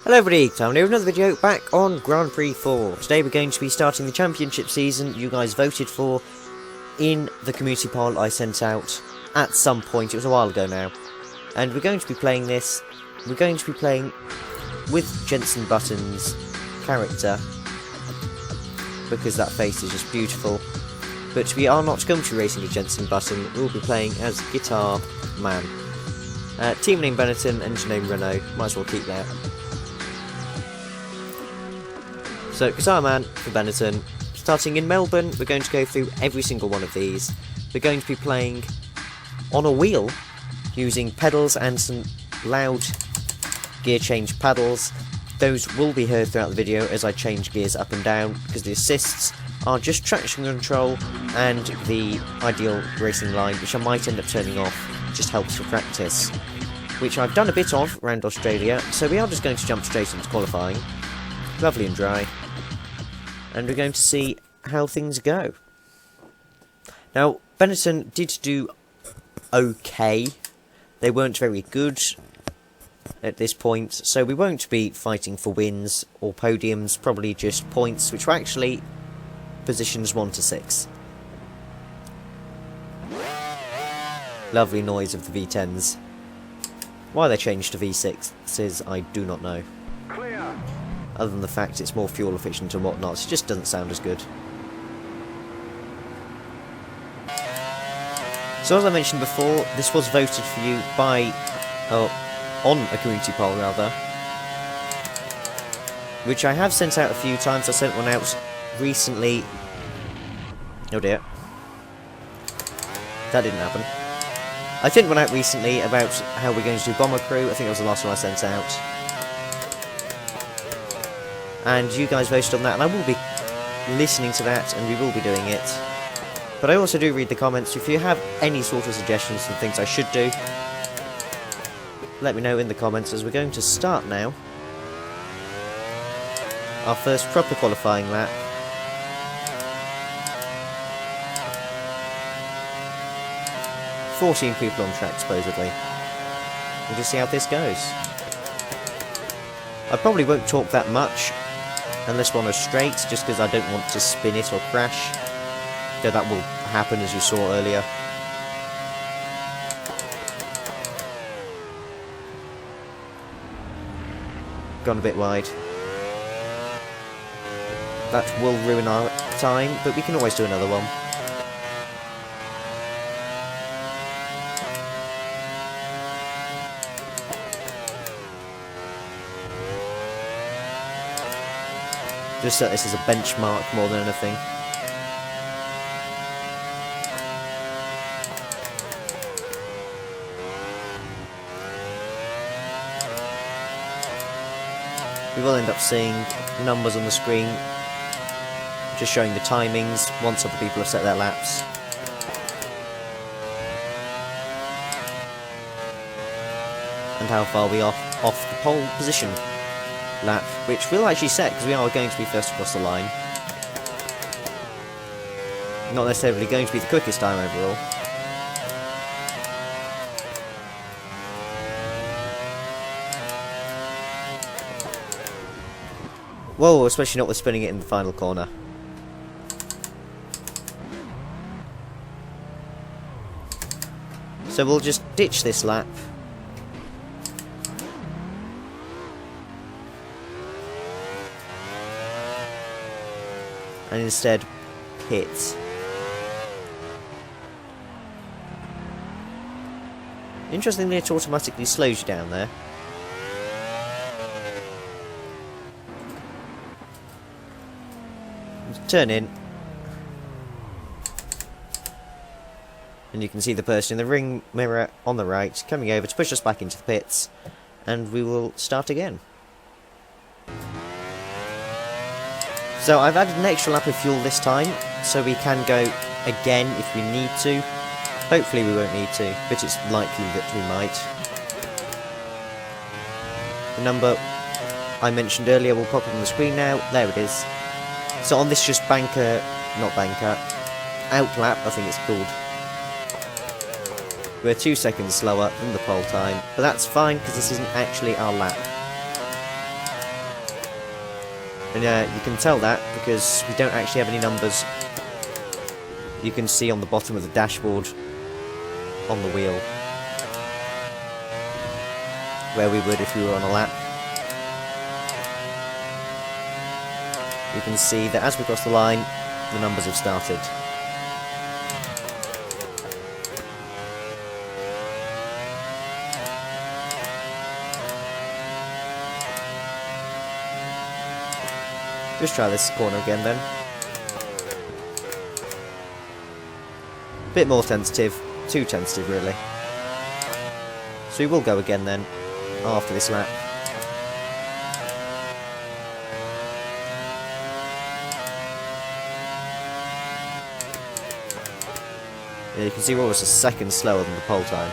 Hello everybody, time here with another video back on Grand Prix 4. Today we're going to be starting the championship season you guys voted for in the community poll I sent out at some point. It was a while ago now. And we're going to be playing this. We're going to be playing with Jensen Button's character, because that face is just beautiful. But we are not going to be racing with Jensen Button, we'll be playing as Guitar Man. Team name Benetton, engine name Renault, might as well keep that. So, Guitar Man for Benetton. Starting in Melbourne, we're going to go through every single one of these. We're going to be playing on a wheel, using pedals and some loud gear change paddles. Those will be heard throughout the video as I change gears up and down, because the assists are just traction control and the ideal racing line, which I might end up turning off, just helps for practice. Which I've done a bit of around Australia, so we are just going to jump straight into qualifying. Lovely and dry. And we're going to see how things go. Now, Benetton did do okay. They weren't very good at this point, so we won't be fighting for wins or podiums, probably just points, which were actually positions 1 to 6. Lovely noise of the V10s. Why they changed to V6s, I do not know. Other than the fact it's more fuel efficient and whatnot, it just doesn't sound as good. So as I mentioned before, this was voted for you by, on a community poll rather, which I have sent out a few times. I sent one out recently. Oh dear. That didn't happen. I sent one out recently about how we're going to do Bomber Crew. I think that was the last one I sent out. And you guys voted on that, and I will be listening to that, and we will be doing it. But I also do read the comments. If you have any sort of suggestions and things I should do, let me know in the comments, as we're going to start now. Our first proper qualifying lap. "14 people on track, supposedly. We'll just see how this goes. I probably won't talk that much unless we're on a straight, just because I don't want to spin it or crash. Though that will happen, as you saw earlier. Gone a bit wide. That will ruin our time, but we can always do another one. Just set this as a benchmark more than anything. We will end up seeing numbers on the screen, just showing the timings once other people have set their laps. And how far we are off the pole position lap, which we'll actually set, because we are going to be first across the line. Not necessarily going to be the quickest time overall. Whoa, especially not with spinning it in the final corner. So we'll just ditch this lap. And instead pit. Interestingly, it automatically slows you down there. Turn in. And you can see the person in the ring mirror on the right coming over to push us back into the pits. And we will start again. So I've added an extra lap of fuel this time, so we can go again if we need to. Hopefully we won't need to, but it's likely that we might. The number I mentioned earlier will pop up on the screen now. There it is. So on this just out lap, I think it's called. We're 2 seconds slower than the pole time, but that's fine because this isn't actually our lap. And you can tell that because we don't actually have any numbers you can see on the bottom of the dashboard on the wheel, where we would if we were on a lap. You can see that as we cross the line, the numbers have started. Just try this corner again then. Bit more tentative, too tentative really. So we will go again then, after this lap. Yeah, you can see we're almost a second slower than the pole time.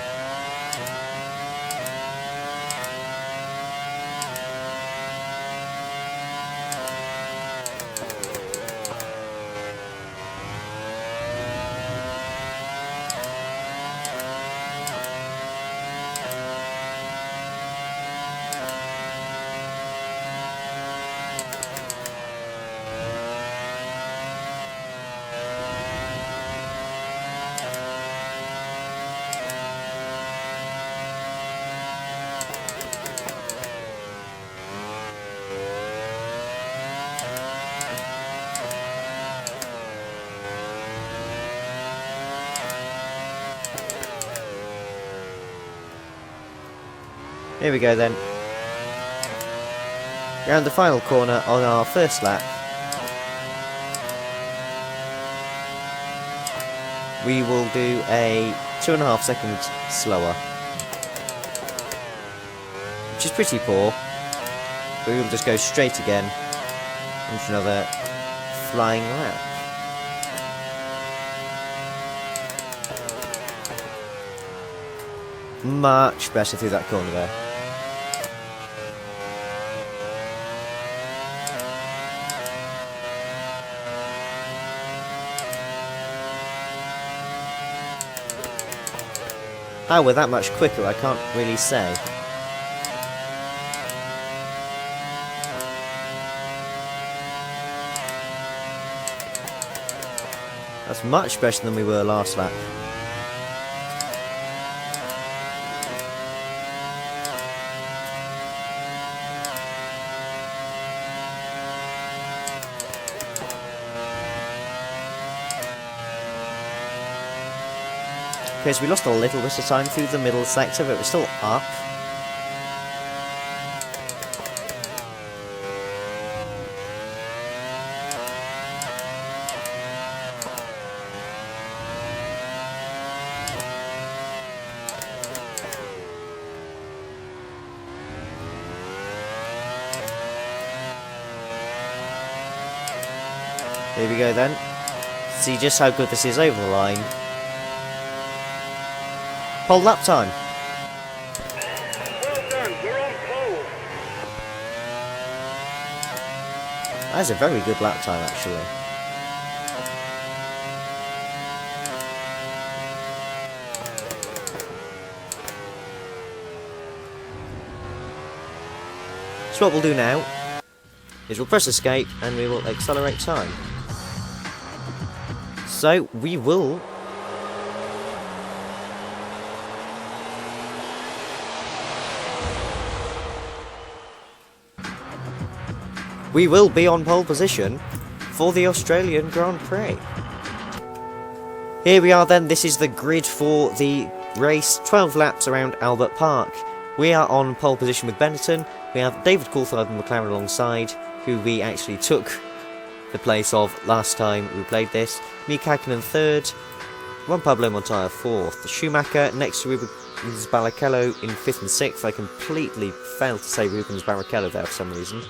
Here we go then. Round the final corner on our first lap. We will do a 2.5 seconds slower, which is pretty poor, but we will just go straight again into another flying lap. Much better through that corner there. How we're that much quicker, I can't really say. That's much better than we were last lap. Okay, so we lost a little bit of time through the middle sector, but we're still up. Here we go then. See just how good this is over the line. Pole lap time. Well done, we're on pole. That is a very good lap time actually. So what we'll do now is we'll press escape and we will accelerate time. So we will be on pole position for the Australian Grand Prix. Here we are then, this is the grid for the race, 12 laps around Albert Park. We are on pole position with Benetton. We have David Coulthard and McLaren alongside, who we actually took the place of last time we played this. Mika Hakkinen third, Juan Pablo Montoya fourth, Schumacher next to Rubens Barrichello in 5th and 6th. I completely failed to say Rubens Barrichello there for some reason.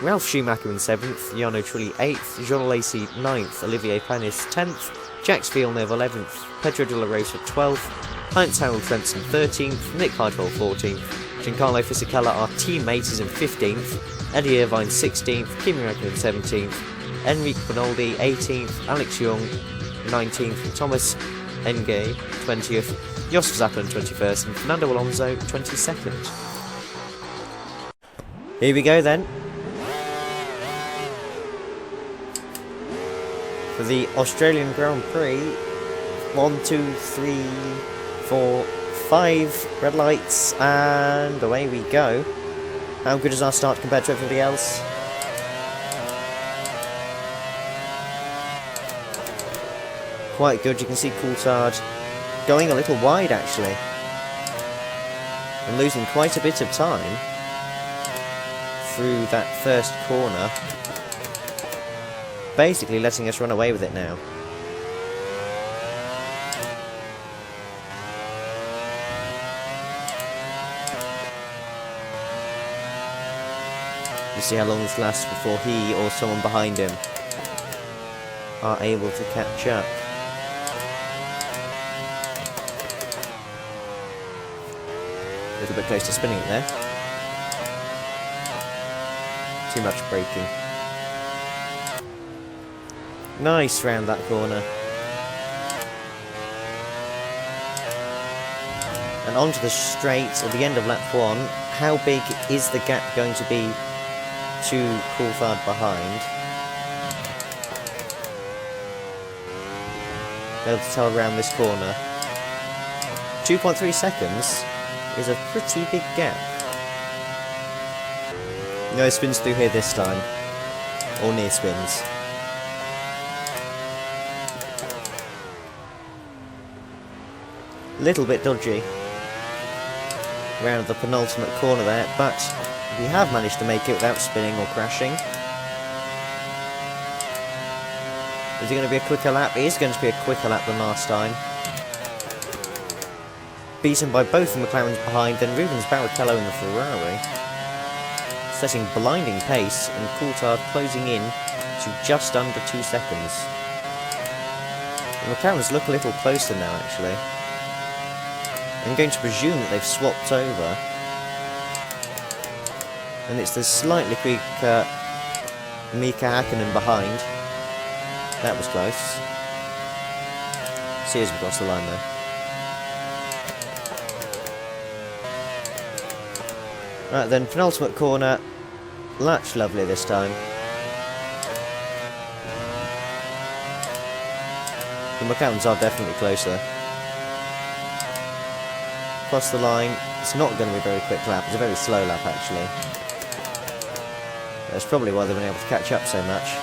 Ralph Schumacher in 7th, Jarno Trulli 8th, Jean Alesi 9th, Olivier Panis 10th, Jacques Villeneuve 11th, Pedro de la Rosa 12th, Heinz Harald Frentzen 13th, Nick Heidfeld 14th, Giancarlo Fisichella, our teammate, is in 15th, Eddie Irvine 16th, Kimi Räikkönen 17th, Enrique Bonaldi 18th, Alex Young 19th, Thomas Engay 20th, Jos Verstappen 21st, and Fernando Alonso 22nd. Here we go then. for the Australian Grand Prix. 1, 2, 3, 4, 5 red lights, and away we go. How good is our start compared to everybody else? Quite good. You can see Coulthard going a little wide actually, and losing quite a bit of time through that first corner, basically letting us run away with it now. You see how long this lasts before he or someone behind him are able to catch up. A little bit close to spinning it there. Too much braking. Nice round that corner. And onto the straight at the end of lap 1. How big is the gap going to be to Coulthard behind? Be able to tell around this corner. 2.3 seconds is a pretty big gap. No spins through here this time. Or near spins. Little bit dodgy around the penultimate corner there, but we have managed to make it without spinning or crashing. Is it going to be a quicker lap? It is going to be a quicker lap than last time. Beaten by both the McLarens behind, then Rubens Barrichello in the Ferrari, setting blinding pace, and Coulthard closing in to just under 2 seconds. The McLarens look a little closer now actually. I'm going to presume that they've swapped over, and it's the slightly quicker Mika Hakkinen behind. That was close. See as we cross the line though. Right then, penultimate corner. Latch lovely this time. The McLarens are definitely closer. Across the line. It's not going to be a very quick lap. It's a very slow lap actually. That's probably why they've been able to catch up so much.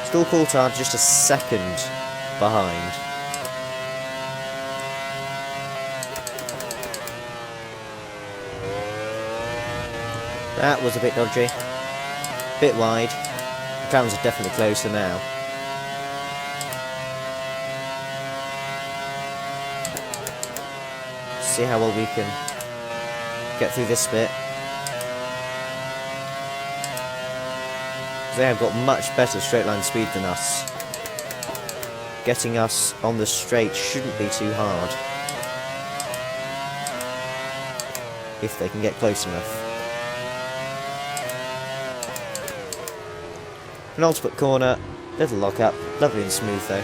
Still Coulthard just a second behind. That was a bit dodgy. Bit wide. The McLarens are definitely closer now. See how well we can get through this bit. They have got much better straight line speed than us. Getting us on the straight shouldn't be too hard, if they can get close enough. Penultimate corner, little lock up, lovely and smooth though.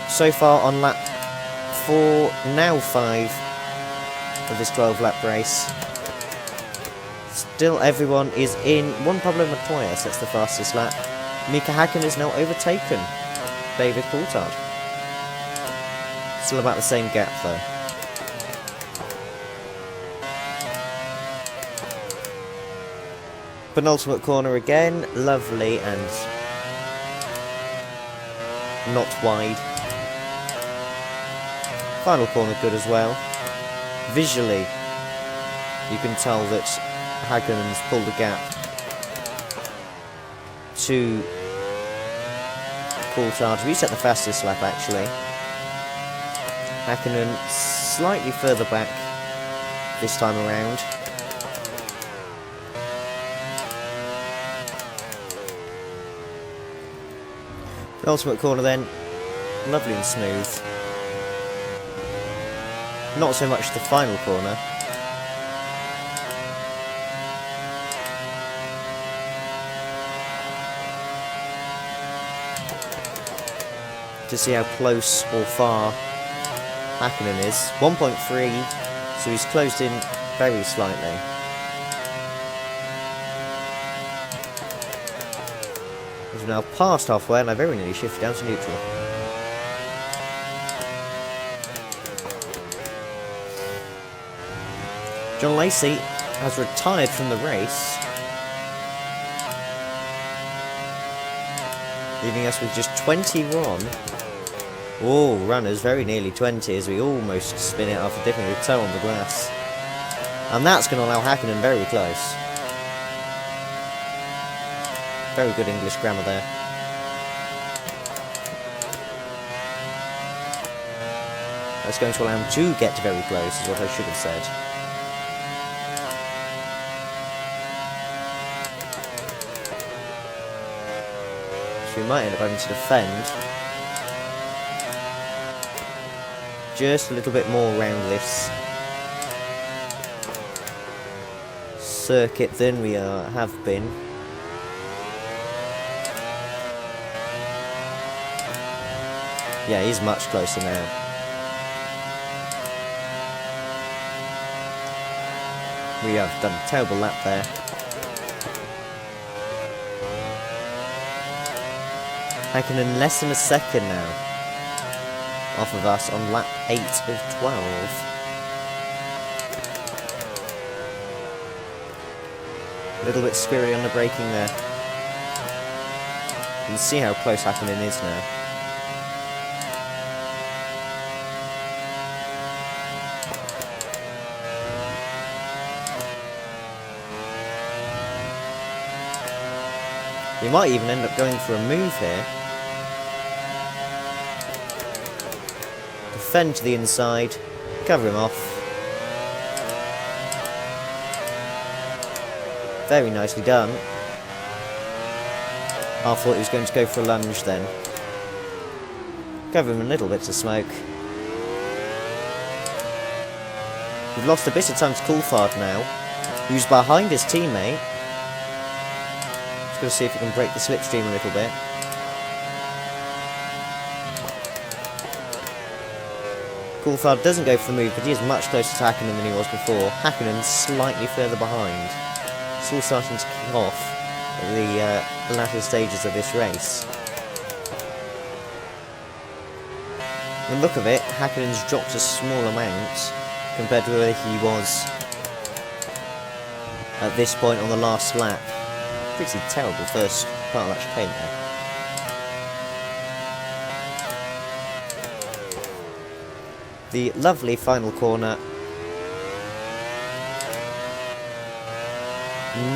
So far on lap 4, now 5 of this 12 lap race. Still everyone is in. Juan Pablo Montoya sets the fastest lap. Mika Hakkinen is now overtaken David Coulthard. Still about the same gap though. Penultimate corner again, lovely and not wide. Final corner good as well. Visually, you can tell that Haggen's pulled a gap to Coulthard. Reset the fastest lap actually. Hakkinen slightly further back this time around. The ultimate corner then, lovely and smooth. Not so much the final corner. To see how close or far Hakkinen is. 1.3, so he's closed in very slightly. We're now past halfway and I very nearly shifted down to neutral. John Lacey has retired from the race, leaving us with just 21. Oh, runners very nearly 20 as we almost spin it after dipping a toe on the grass. And that's going to allow Hakkinen very close. Very good English grammar there. That's going to allow him to get very close, is what I should have said. So we might end up having to defend just a little bit more around this circuit than we have been. Yeah, he's much closer now. We have done a terrible lap there. Hakkinen less than a second now off of us on lap 8 of 12. A little bit scary on the braking there. You can see how close Hakkinen is now. We might even end up going for a move here. Defend to the inside, cover him off. Very nicely done. I thought he was going to go for a lunge then. Cover him in little bits of smoke. We've lost a bit of time to Coulthard now, who's behind his teammate. Just going to see if he can break the slipstream a little bit. Coulthard doesn't go for the move, but he is much closer to Hakkinen than he was before. Hakkinen slightly further behind. It's all starting to kick off at the latter stages of this race. The look of it, Hakkinen's dropped a small amount compared to where he was at this point on the last lap. Pretty terrible first part of that chicane there. The lovely final corner.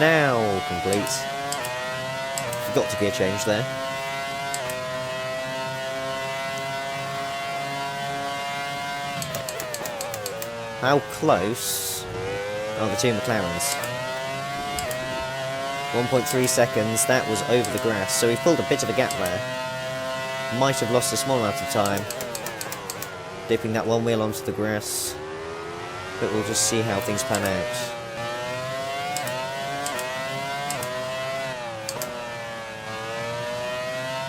Now complete. Forgot to gear change there. How close are the two McLarens? 1.3 seconds, that was over the grass, so we've pulled a bit of a gap there. Might have lost a small amount of time dipping that one wheel onto the grass, but we'll just see how things pan out.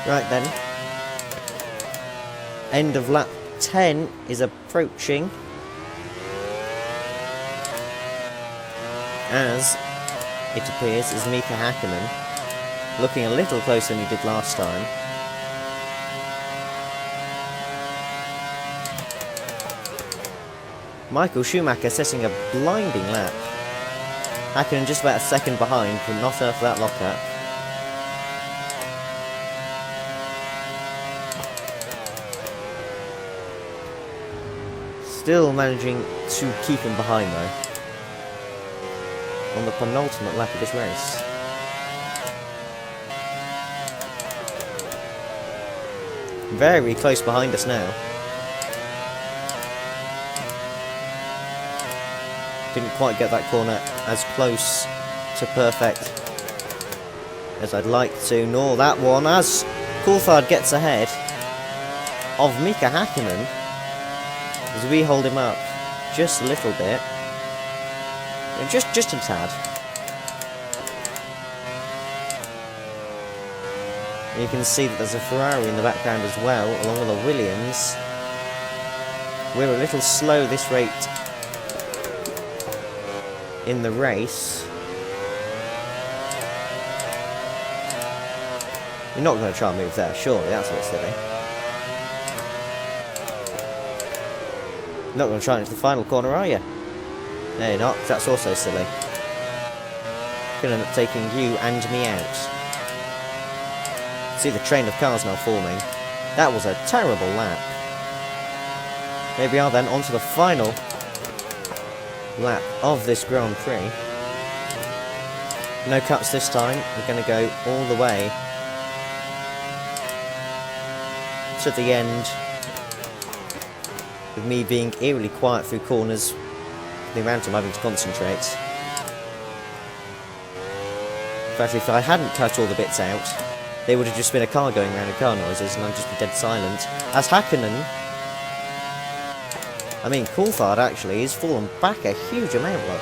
Right then, end of lap 10 is approaching, as it appears is Mika Hakkinen, looking a little closer than he did last time. Michael Schumacher setting a blinding lap. Hakkinen just about a second behind, but not after that lockup. Still managing to keep him behind though, on the penultimate lap of this race. Very close behind us now. Didn't quite get that corner as close to perfect as I'd like to, nor that one, as Coulthard gets ahead of Mika Hakkinen as we hold him up just a little bit. Just a tad. And you can see that there's a Ferrari in the background as well, along with a Williams. We're a little slow this rate in the race. You're not going to try and move there, surely, that's a bit silly. You're not going to try into the final corner, are you? No, you're not, that's also silly. Going to end up taking you and me out. See the train of cars now forming. That was a terrible lap. Here we are then, on to the final lap of this Grand Prix. No cuts this time, we're going to go all the way to the end, with me being eerily quiet through corners, the amount I'm having to concentrate. In fact, if I hadn't cut all the bits out, there would have just been a car going around and car noises, and I'd just be dead silent. As Hakkinen, I mean, Coulthard actually, has fallen back a huge amount, look.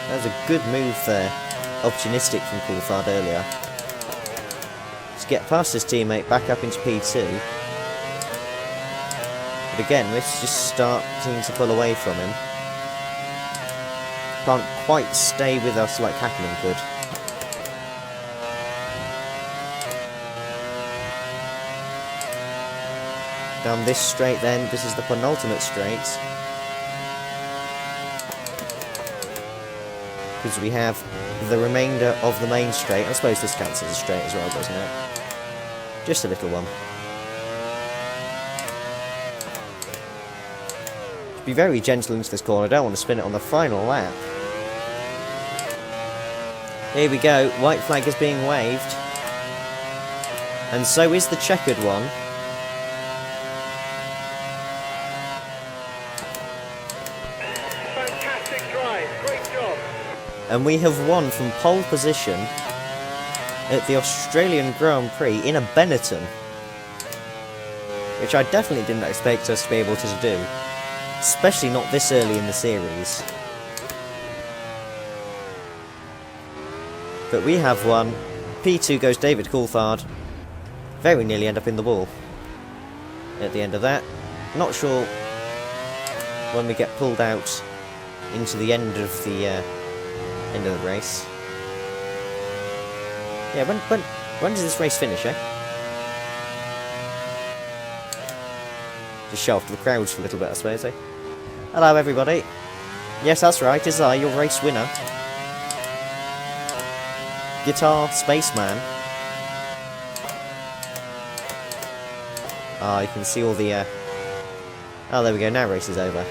That was a good move there, opportunistic from Coulthard earlier. To get past his teammate back up into P2. But again, we're just starting to pull away from him. Can't quite stay with us like Hakkinen could. Down this straight then, this is the penultimate straight. Because we have the remainder of the main straight. I suppose this counts as a straight as well, doesn't it? Just a little one. Be very gentle into this corner, I don't want to spin it on the final lap. Here we go, white flag is being waved. And so is the checkered one. Fantastic drive, great job. And we have won from pole position at the Australian Grand Prix in a Benetton. Which I definitely didn't expect us to be able to do. Especially not this early in the series. But we have won. P2 goes David Coulthard. Very nearly end up in the wall at the end of that. Not sure when we get pulled out into the end of the race. Yeah, when does this race finish, eh? Just show off to the crowds for a little bit, I suppose, eh? Hello, everybody. Yes, that's right, it's I, your race winner. Guitar Spaceman. Ah, you can see all the, Oh, there we go, now race is over.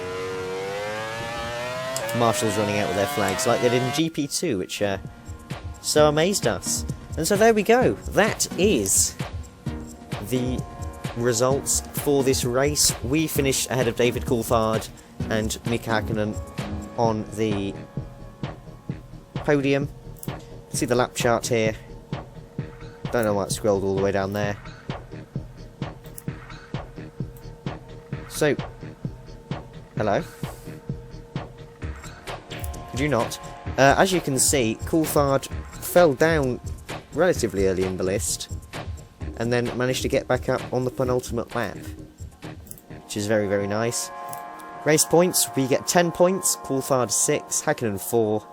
Marshall's running out with their flags, like they did in GP2, which, so amazed us. And so there we go. That is the results for this race. We finished ahead of David Coulthard and Mika Hakkinen on the podium. See the lap chart here. Don't know why it scrolled all the way down there. So, hello. Could you not? As you can see, Coulthard fell down relatively early in the list, and then managed to get back up on the penultimate lap, which is very, very nice. Race points, we get 10 points, Coulthard 6, Hakkinen 4,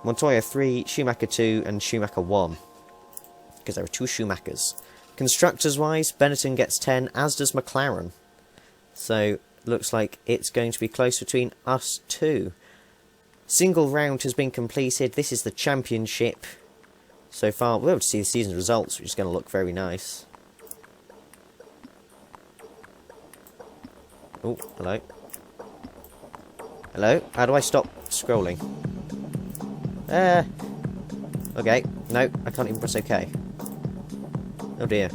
Montoya 3, Schumacher 2, and Schumacher 1, because there are 2 Schumachers. Constructors-wise, Benetton gets 10, as does McLaren. So, looks like it's going to be close between us two. Single round has been completed, this is the championship. So far, we'll be able to see the season results, which is going to look very nice. Oh, hello. Hello? How do I stop scrolling? Okay. No, I can't even press OK. Oh dear.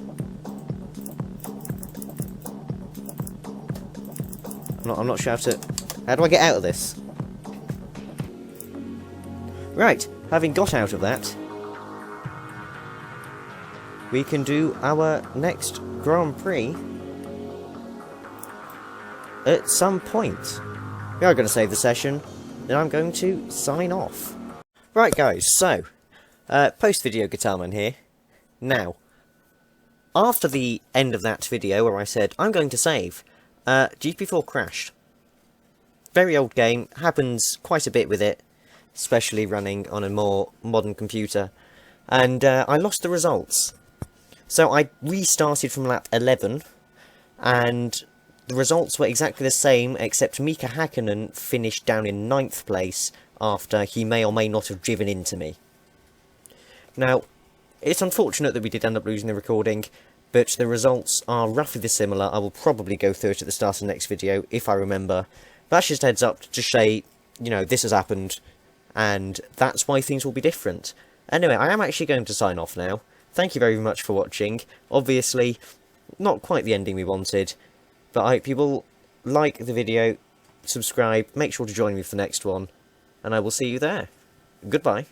I'm not sure how to... How do I get out of this? Right, having got out of that, we can do our next Grand Prix at some point. We are going to save the session, then I'm going to sign off. Right guys, so, post-video Guitarman here. Now, after the end of that video where I said, I'm going to save, GP4 crashed. Very old game, happens quite a bit with it. especially running on a more modern computer, and I lost the results. So I restarted from lap 11, and the results were exactly the same, except Mika Hakkinen finished down in 9th place after he may or may not have driven into me. Now, it's unfortunate that we did end up losing the recording, but the results are roughly similar. I will probably go through it at the start of the next video, if I remember. But that's just a heads up to say, you know, this has happened, and that's why things will be different. Anyway, I am actually going to sign off now. Thank you very much for watching. Obviously, not quite the ending we wanted, but I hope you will like the video, subscribe, make sure to join me for the next one, and I will see you there. Goodbye.